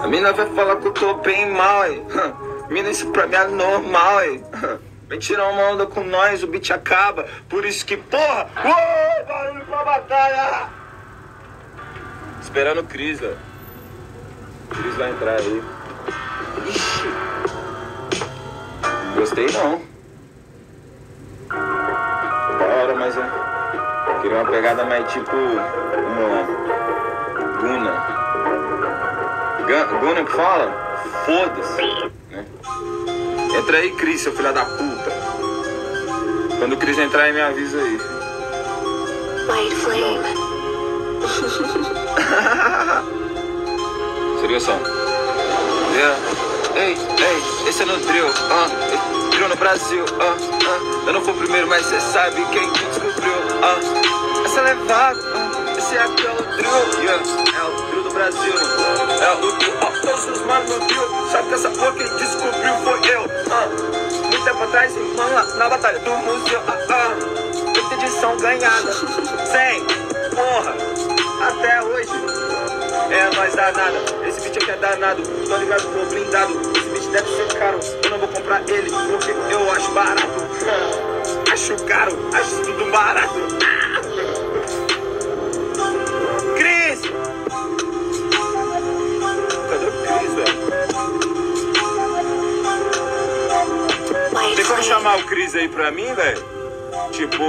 A mina vai falar que eu tô bem mal, aí. Mina, isso pra mim é normal, aí. Vem tirar uma onda com nós, o beat acaba. Por isso que, porra! Uou, barulho pra batalha! Esperando o Cris, velho. O Cris vai entrar aí. Ixi. Gostei não. Da hora, mas é. Queria uma pegada mais tipo. Uma. Guna. Guna que fala? Foda-se. Né? Entra aí, Cris, seu filho da puta. Quando o Cris entrar aí, me avisa aí. White Flame. Seria o som. Yeah. Ei, esse é no drill, drill no Brasil, eu não fui o primeiro, mas cê sabe quem me descobriu, essa é levada, esse é aquele drill, yeah. É o drill do Brasil, é o drill, todos os manos no drill, sabe que essa porra quem descobriu foi eu, muito tempo atrás, mano, lá na batalha do museu, muita edição ganhada, sem, porra, até hoje. É nós danada, esse beat aqui é danado, tô ligado, tô blindado. Esse beat deve ser caro, eu não vou comprar ele porque eu acho barato. Acho caro, acho tudo barato. Cris! Cadê o Cris, velho? Tem como chamar o Cris aí pra mim, velho? Tipo...